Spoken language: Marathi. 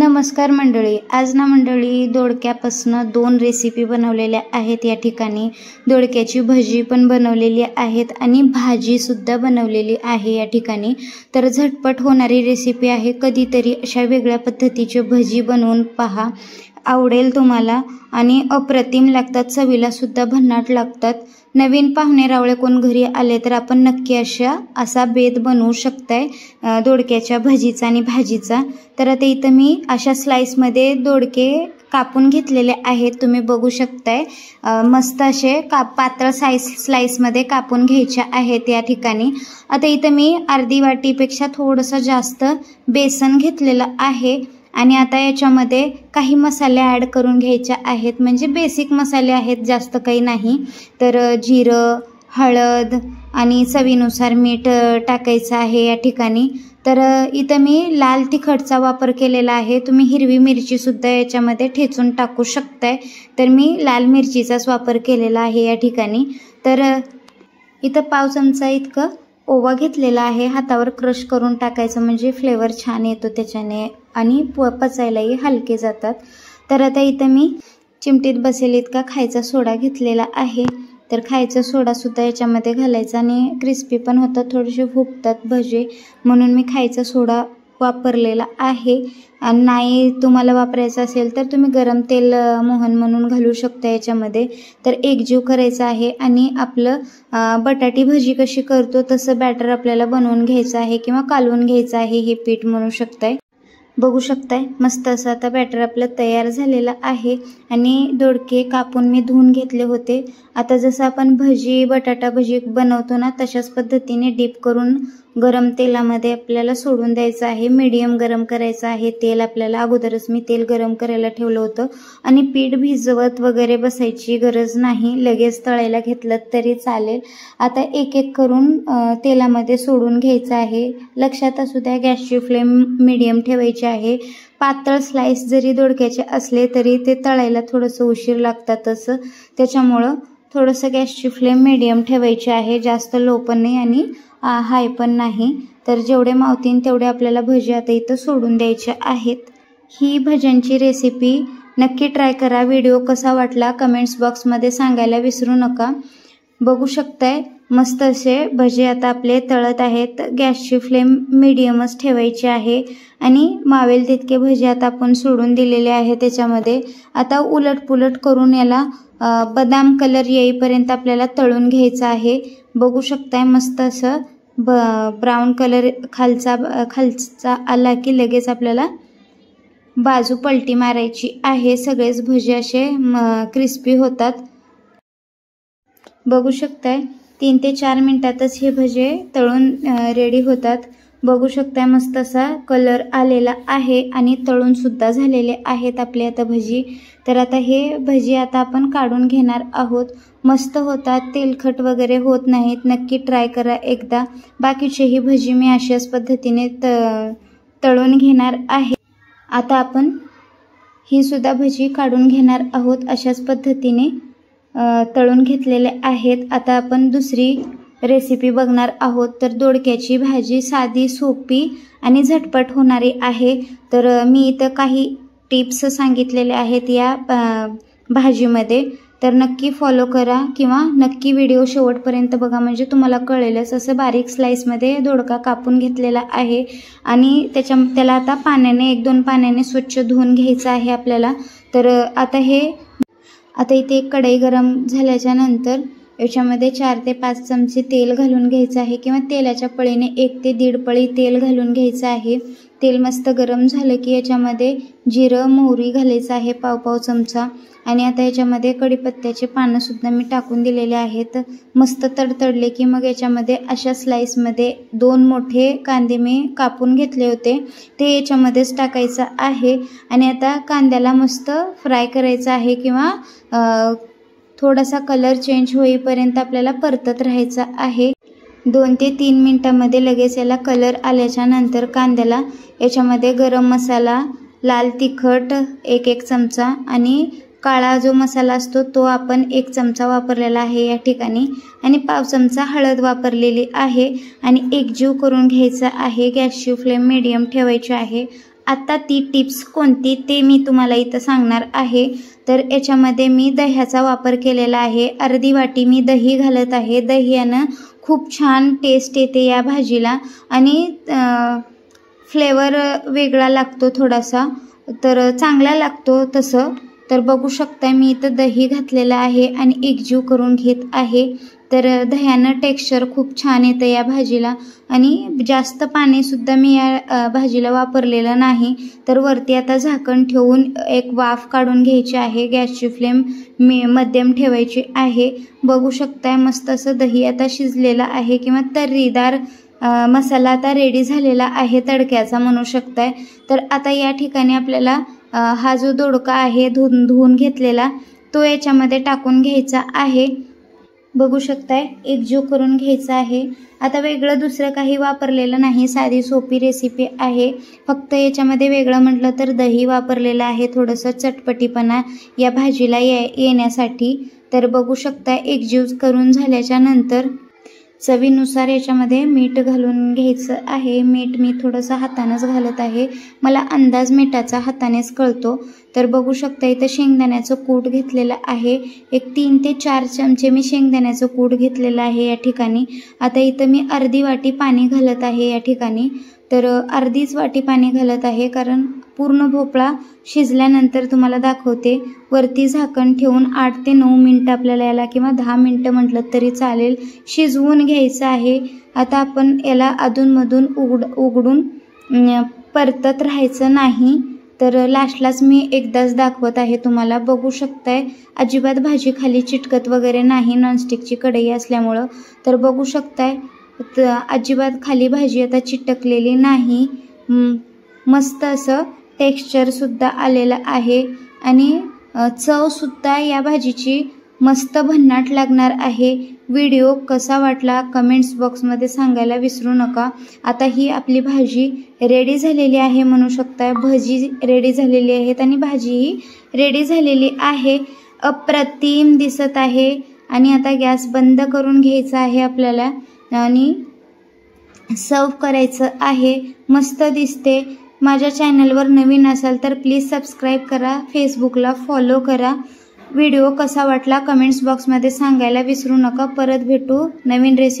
नमस्कार मंडळी, आज ना मंडळी दोडक्यापासून 2 रेसिपी बनवलेल्या आहेत। या ठिकाणी दोडक्याची भजी पण बनवलेली आहेत आणि भाजी सुद्धा बनवलेली आहे या ठिकाणी। तर झटपट होणारी रेसिपी आहे, कधीतरी अशा वेगळ्या पद्धतीची भजी बनवून पहा, आवडेल तुम्हाला आणि अप्रतिम लागतात, चवीला सुद्धा भन्नाट लागतात। नवीन पाहुणे रावळे कोण घरी आले तर आपण नक्की असा बेत बनवू शकताय दोडक्याच्या भजीचा आणि भाजीचा। तर आता इथं मी अशा स्लाइस मध्ये दोडके कापून घेतलेले आहेत, तुम्ही बघू शकताय। मस्त असे पातळ स्लाइस मध्ये कापून घ्यायचे आहेत या ठिकाणी। आता इथं मी अर्धी वाटीपेक्षा थोडंसं जास्त बेसन घेतलेलं आहे आणि आता याच्यामध्ये काही मसाले ॲड करून घ्यायचे आहेत, म्हणजे बेसिक मसाले आहेत, जास्त काही नाही। तर जिरं, हळद आणि चवीनुसार मीठ टाकायचं आहे या ठिकाणी। तर इथं मी लाल तिखटचा वापर केलेला आहे, तुम्ही हिरवी मिरची सुद्धा याच्यामध्ये ठेचून टाकू शकताय। तर मी लाल मिरचीचाच वापर केलेला आहे या ठिकाणी। तर इथं पाव चमचा इतकं ओवा घेतलेला आहे, हातावर क्रश करून टाकायचं म्हणजे फ्लेवर छान येतो त्याच्याने आणि पचायलाही हलके जातात। तर आता इथं मी चिमटीत बसेल इतका खायचा सोडा घेतलेला आहे, तर खायचा सोडा सुद्धा याच्यामध्ये घालायचा आणि क्रिस्पी पण होतात, थोडेसे फुगतात भजे, म्हणून मी खायचा सोडा वापरलेला आहे। आणि नाही तुम्हाला वापरायचं असेल तर तुम्ही गरम तेल मोहन म्हणून घालू शकता याच्यामध्ये। तर एकजीव करायचा आहे आणि आपलं बटाटी भजी कशी करतो तसं बॅटर आपल्याला बनवून घ्यायचं आहे किंवा कालवून घ्यायचं आहे, हे पीठ म्हणू शकताय। बघू शकताय मस्त असं आता बॅटर आपलं तयार झालेलं आहे आणि दोडके कापून मी धुवून घेतले होते। आता जसं आपण भजी बटाटा भजी बनवतो ना, तशाच पद्धतीने डीप करून गरम तेलामध्ये आपल्याला सोडून द्यायचं आहे। मीडियम गरम करायचं आहे तेल आपल्याला, अगोदरच मी तेल गरम करायला ठेवलं होतं आणि पीठ भिजवत वगैरे बसायची गरज नाही, लगेच तळायला घेतलं तरी चालेल। आता एक एक करून तेलामध्ये सोडून घ्यायचं आहे। लक्षात असू द्या गॅसची फ्लेम मीडियम ठेवायची आहे। पातळ स्लाइस जरी दोडक्याचे असले तरी ते तळायला थोडंसं उशीर लागतातच, त्याच्यामुळं थोडंसं गॅसची फ्लेम मीडियम ठेवायची आहे, जास्त लो पण नाही आणि हाय पण नाही। तर जेवढे मावतीन तेवढे आपल्याला भजी आता इथं सोडून द्यायचे आहेत। ही भज्यांची रेसिपी नक्की ट्राय करा, व्हिडिओ कसा वाटला कमेंट्स बॉक्समध्ये सांगायला विसरू नका। बघू शकताय मस्त असे भजे आता आपले तळत आहेत, गॅसची फ्लेम मीडियमच ठेवायची आहे आणि मावेल तितके भजे आता आपण सोडून दिलेले आहे त्याच्यामध्ये। आता उलटपुलट करून याला बदाम कलर येईपर्यंत आपल्याला तळून घ्यायचं आहे। बघू शकताय मस्त असं ब्राऊन कलर खालचा आला की लगेच आपल्याला बाजू पलटी मारायची आहे, सगळेच भजे असे क्रिस्पी होतात। बघू शकताय 3 ते 4 मिनिटातच हे भजे तळून रेडी होतात। बघू शकताय मस्त असा कलर आलेला आहे आणि तळून सुद्धा झालेले आहेत आपले आता भजी। तर आता हे भजी आता आपण काढून घेणार आहोत, मस्त होतात, तेलखट वगैरे होत नाहीत, नक्की ट्राय करा एकदा। बाकीचेही भजी मी अशाच पद्धतीने तळून घेणार आहे। आता आपण ही सुद्धा भजी काढून घेणार आहोत, अशाच पद्धतीने तळून घेतलेले आहेत। आता आपण दुसरी रेसिपी बघणार आहोत। तर दोडक्याची भाजी साधी सोपी आणि झटपट होणारी आहे। तर मी इथं काही टिप्स सांगितलेले आहेत या भाजीमध्ये, तर नक्की फॉलो करा किंवा नक्की व्हिडिओ शेवटपर्यंत बघा, म्हणजे तुम्हाला कळेलच। असं बारीक स्लाइसमध्ये दोडका कापून घेतलेला आहे आणि त्याला आता पाण्याने 1-2 पाण्याने स्वच्छ धुवून घ्यायचं आहे आपल्याला। तर आता इथे एक कढई गरम झाल्याच्या नंतर याच्यामध्ये 4 ते 5 चमचे तेल घालून घ्यायचं आहे किंवा तेलाच्या पळीने 1 ते 1.5 पळी तेल घालून घ्यायचं आहे। तेल मस्त गरम झालं की याच्यामध्ये जिरं मोहरी घालायचं आहे पाव चमचा आणि आता याच्यामध्ये कढीपत्त्याचे पानं सुद्धा मी टाकून दिलेले आहेत। मस्त तडतडले की मग याच्यामध्ये अशा स्लाइसमध्ये 2 मोठे कांदे मी कापून घेतले होते, ते याच्यामध्येच टाकायचं आहे आणि आता कांद्याला मस्त फ्राय करायचं आहे किंवा थोडासा कलर चेंज होईपर्यंत आपल्याला परतत राहायचं आहे। 2 ते 3 मिनिटांमध्ये लगेच याला कलर आल्याच्या नंतर कांद्याला याच्यामध्ये गरम मसाला, लाल तिखट 1 चमचा आणि काळा जो मसाला असतो तो आपण 1 चमचा वापरलेला आहे या ठिकाणी आणि पाव चमचा हळद वापरलेली आहे आणि एकजीव करून घ्यायचा आहे। गॅसची फ्लेम मीडियम ठेवायची आहे आता ती टिप्स कोणती ते मी तुम्हाला इथं सांगणार आहे। तर याच्यामध्ये मी दह्याचा वापर केलेला आहे। अर्धी वाटी मी दही घालत आहे। दह्यानं खूप छान टेस्ट येते या भाजीला आणि फ्लेवर वेगळा लागतो थोडासा, तर चांगला लागतो तसं। तर बघू शकता मी इथं दही घातलेलं आहे आणि एकजीव करून घेत आहे। तर दह्यानं टेक्स्चर खूप छान येतं या भाजीला आणि जास्त पाणीसुद्धा मी या भाजीला वापरलेलं नाही। तर वरती आता झाकण ठेवून एक वाफ काढून घ्यायची आहे। गॅसची फ्लेम मध्यम ठेवायची आहे। बघू शकताय मस्त असं दही आता शिजलेलं आहे किंवा तर्रीदार मसाला आता रेडी झालेला आहे तडक्याचा म्हणू शकताय। तर आता या ठिकाणी आपल्याला हा जो दोडका आहे धुवून घेतलेला तो याच्यामध्ये टाकून घ्यायचा आहे। बघू शकताय एकजीव करून घ्यायचा आहे। आता वेगळं दुसरं काही वापरलेलं नाही, साधी सोपी रेसिपी आहे। फक्त याच्यामध्ये वेगळं म्हटलं तर दही वापरलेलं आहे, थोडंसं चटपटीपणा या भाजीला येण्यासाठी। तर बघू शकता एकजीव करून झाल्याच्या नंतर चवीनुसार याच्यामध्ये मीठ घालून घ्यायचं आहे। मीठ मी थोडंसं हातानेच घालत आहे, मला अंदाज मिठाचा हातानेच कळतो। तर बघू शकता इथं शेंगदाण्याचं कूट घेतलेलं आहे, एक 3 ते 4 चमचे मी शेंगदाण्याचं कूट घेतलेलं आहे या ठिकाणी। आता इथं मी अर्धी वाटी पाणी घालत आहे या ठिकाणी। तर अर्धीच वाटी पाणी घालत आहे, कारण पूर्ण भोपळा शिजल्यानंतर तुम्हाला दाखवते। वरती झाकण ठेवून 8 ते 9 मिनिटं आपल्याला याला किंवा 10 मिनिटं म्हटलं तरी चालेल शिजवून घ्यायचं आहे। आता आपण याला अधूनमधून उघडून परतत राहायचं नाही। तर लास्टलाच मी एकदाच दाखवत आहे तुम्हाला। बघू शकताय अजिबात भाजी खाली चिटकत वगैरे नाही नॉनस्टिकची कढई असल्यामुळं। तर बघू शकताय अजिबात खाली भाजी आता चिटकलेली नाही, मस्त असं टेक्स्चरसुद्धा आलेलं आहे आणि चवसुद्धा या भाजीची मस्त भन्नाट लागणार आहे। व्हिडिओ कसा वाटला कमेंट्स बॉक्समध्ये सांगायला विसरू नका। आता ही आपली भाजी रेडी झालेली आहे म्हणू शकता, भजी रेडी झालेली आहेत आणि भाजीही रेडी झालेली आहे। अप्रतिम दिसत आहे आणि आता गॅस बंद करून घ्यायचा आहे आपल्याला आणि सर्व करायचं आहे। मस्त दिसते। माझ्या चॅनलवर नवीन असाल तर प्लीज सबस्क्राईब करा, फेसबुकला फॉलो करा। व्हिडिओ कसा वाटला कमेंट्स बॉक्समध्ये सांगायला विसरू नका। परत भेटू नवीन रेसिपी